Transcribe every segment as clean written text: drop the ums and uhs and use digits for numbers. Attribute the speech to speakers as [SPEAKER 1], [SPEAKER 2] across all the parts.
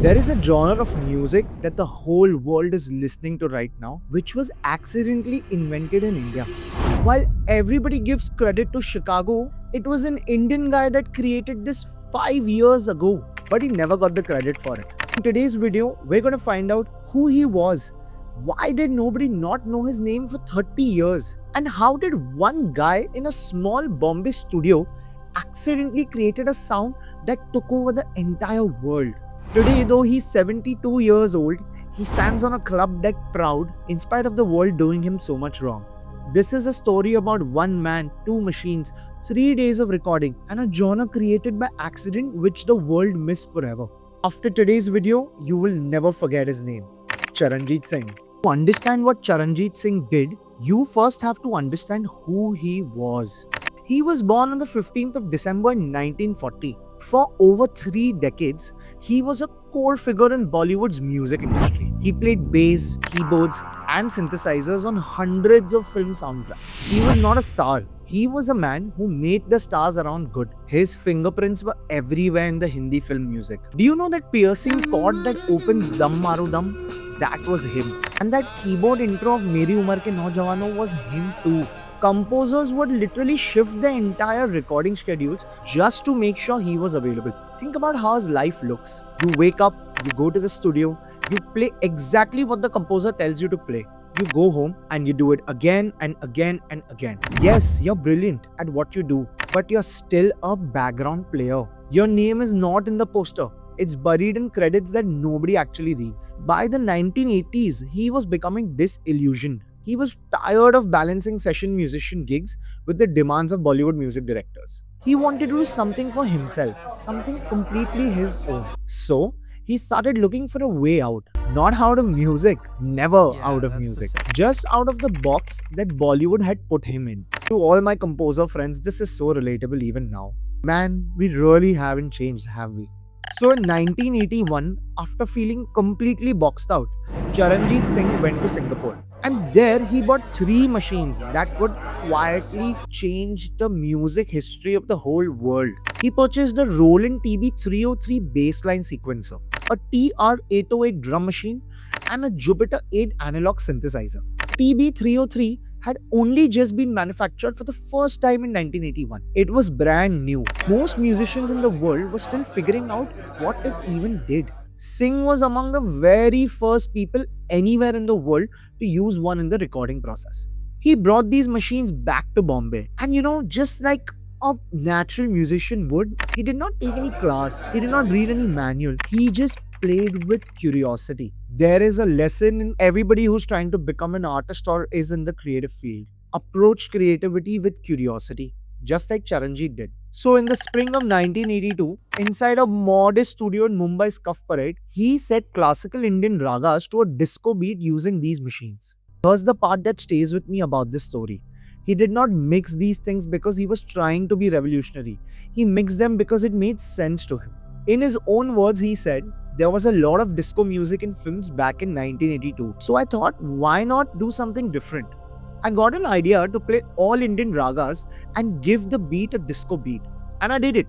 [SPEAKER 1] There is a genre of music that the whole world is listening to right now, which was accidentally invented in India. While everybody gives credit to Chicago, it was an Indian guy that created this 5 years ago, but he never got the credit for it. In today's video, we're going to find out who he was, why did nobody not know his name for 30 years, and how did one guy in a small Bombay studio accidentally created a sound that took over the entire world. Today, though he's 72 years old, he stands on a club deck proud in spite of the world doing him so much wrong. This is a story about one man, two machines, 3 days of recording, and a genre created by accident which the world missed forever. After today's video, you will never forget his name, Charanjit Singh. To understand what Charanjit Singh did, you first have to understand who he was. He was born on the 15th of December 1940. For over 3 decades, he was a core figure in Bollywood's music industry. He played bass, keyboards, and synthesizers on hundreds of film soundtracks. He was not a star. He was a man who made the stars around good. His fingerprints were everywhere in the Hindi film music. Do you know that piercing chord that opens Dum Maru Dum? That was him. And that keyboard intro of Meri Umar Ke Naujawano was him too. Composers would literally shift the entire recording schedules just to make sure he was available. Think about how his life looks. You wake up, you go to the studio, you play exactly what the composer tells you to play. You go home and you do it again and again and again. Yes, you're brilliant at what you do, but you're still a background player. Your name is not in the poster. It's buried in credits that nobody actually reads. By the 1980s, he was becoming disillusioned. He was tired of balancing session musician gigs with the demands of Bollywood music directors. He wanted to do something for himself, something completely his own. So, he started looking for a way out. Not out of music, never out of music. Just out of the box that Bollywood had put him in. To all my composer friends, this is so relatable even now. Man, we really haven't changed, have we? So in 1981, after feeling completely boxed out, Charanjit Singh went to Singapore. And there he bought 3 machines that would quietly change the music history of the whole world. He purchased the Roland TB-303 bassline sequencer, a TR-808 drum machine, and a Jupiter 8 analog synthesizer. TB-303 had only just been manufactured for the first time in 1981. It was brand new. Most musicians in the world were still figuring out what it even did. Singh was among the very first people anywhere in the world to use one in the recording process. He brought these machines back to Bombay. And just like a natural musician would, he did not take any class. He did not read any manual. He just played with curiosity. There is a lesson in everybody who's trying to become an artist or is in the creative field. Approach creativity with curiosity, just like Charanjit did. So in the spring of 1982, inside a modest studio in Mumbai's Cuff Parade, he set classical Indian ragas to a disco beat using these machines. Here's the part that stays with me about this story. He did not mix these things because he was trying to be revolutionary. He mixed them because it made sense to him. In his own words, he said, there was a lot of disco music in films back in 1982. So I thought, why not do something different? I got an idea to play all Indian ragas and give the beat a disco beat. And I did it.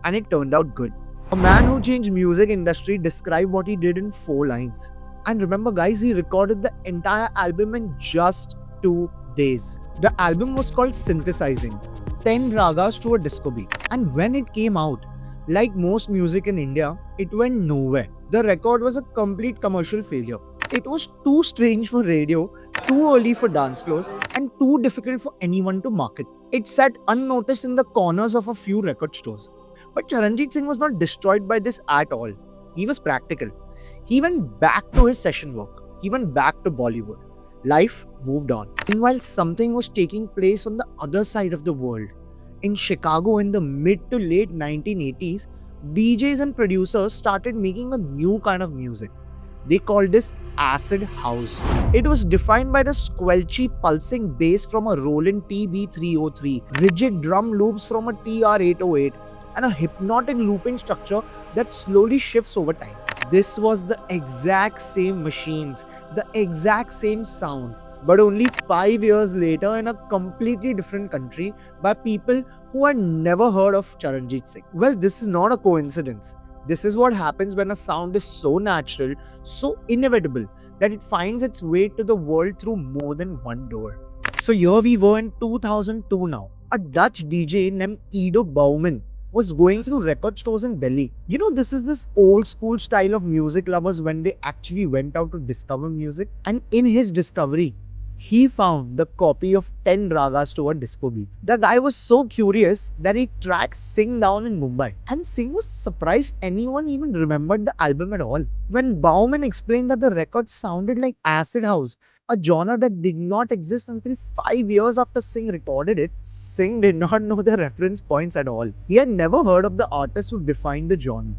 [SPEAKER 1] And it turned out good. A man who changed music industry described what he did in 4 lines. And remember guys, he recorded the entire album in just 2 days. The album was called Synthesizing, 10 ragas to a disco beat. And when it came out, like most music in India, it went nowhere. The record was a complete commercial failure. It was too strange for radio, too early for dance floors, and too difficult for anyone to market. It sat unnoticed in the corners of a few record stores. But Charanjit Singh was not destroyed by this at all. He was practical. He went back to his session work. He went back to Bollywood. Life moved on. Meanwhile, something was taking place on the other side of the world. In Chicago in the mid to late 1980s, DJs and producers started making a new kind of music. They called this acid house. It was defined by the squelchy pulsing bass from a Roland TB-303, rigid drum loops from a TR-808, and a hypnotic looping structure that slowly shifts over time. This was the exact same machines, the exact same sound, but only 5 years later in a completely different country by people who had never heard of Charanjit Singh. Well, this is not a coincidence. This is what happens when a sound is so natural, so inevitable, that it finds its way to the world through more than one door. So here we were in 2002 now. A Dutch DJ named Ido Bouwman was going through record stores in Delhi. This is this old school style of music lovers when they actually went out to discover music. And in his discovery, he found the copy of 10 Ragas to a disco beat. The guy was so curious that he tracked Singh down in Mumbai. And Singh was surprised anyone even remembered the album at all. When Bauman explained that the record sounded like acid house, a genre that did not exist until 5 years after Singh recorded it, Singh did not know the reference points at all. He had never heard of the artist who defined the genre.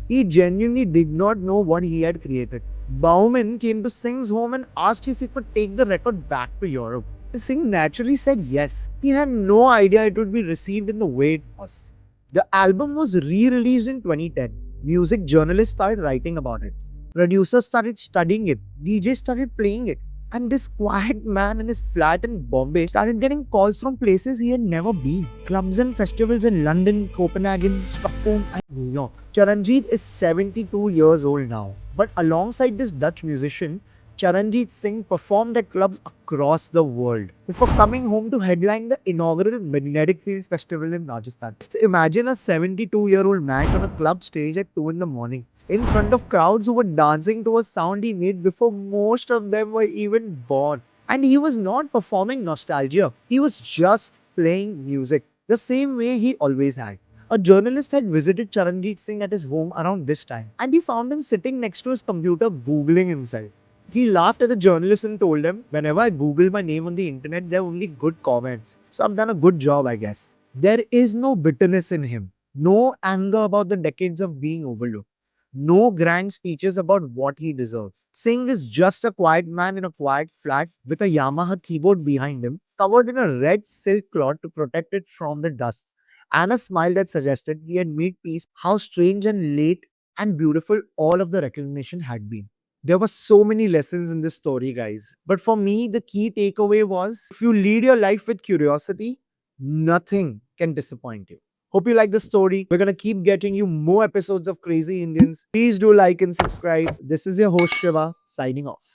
[SPEAKER 1] He genuinely did not know what he had created. Bauman came to Singh's home and asked if he could take the record back to Europe. Singh naturally said yes. He had no idea it would be received in the way it was. The album was re-released in 2010. Music journalists started writing about it. Producers started studying it. DJs started playing it. And this quiet man in his flat in Bombay started getting calls from places he had never been. Clubs and festivals in London, Copenhagen, Stockholm, and New York. Charanjit is 72 years old now. But alongside this Dutch musician, Charanjit Singh performed at clubs across the world before coming home to headline the inaugural Magnetic Fields Festival in Rajasthan. Just imagine a 72-year-old man on a club stage at 2 in the morning in front of crowds who were dancing to a sound he made before most of them were even born. And he was not performing nostalgia, he was just playing music the same way he always had. A journalist had visited Charanjit Singh at his home around this time, and he found him sitting next to his computer googling himself. He laughed at the journalist and told him, "Whenever I Google my name on the internet, there are only good comments. So I've done a good job, I guess." There is no bitterness in him, no anger about the decades of being overlooked, no grand speeches about what he deserved. Singh is just a quiet man in a quiet flat with a Yamaha keyboard behind him, covered in a red silk cloth to protect it from the dust, and a smile that suggested he had made peace. How strange and late and beautiful all of the recognition had been. There were so many lessons in this story, guys. But for me, the key takeaway was if you lead your life with curiosity, nothing can disappoint you. Hope you like the story. We're going to keep getting you more episodes of Crazy Indians. Please do like and subscribe. This is your host, Shiva, signing off.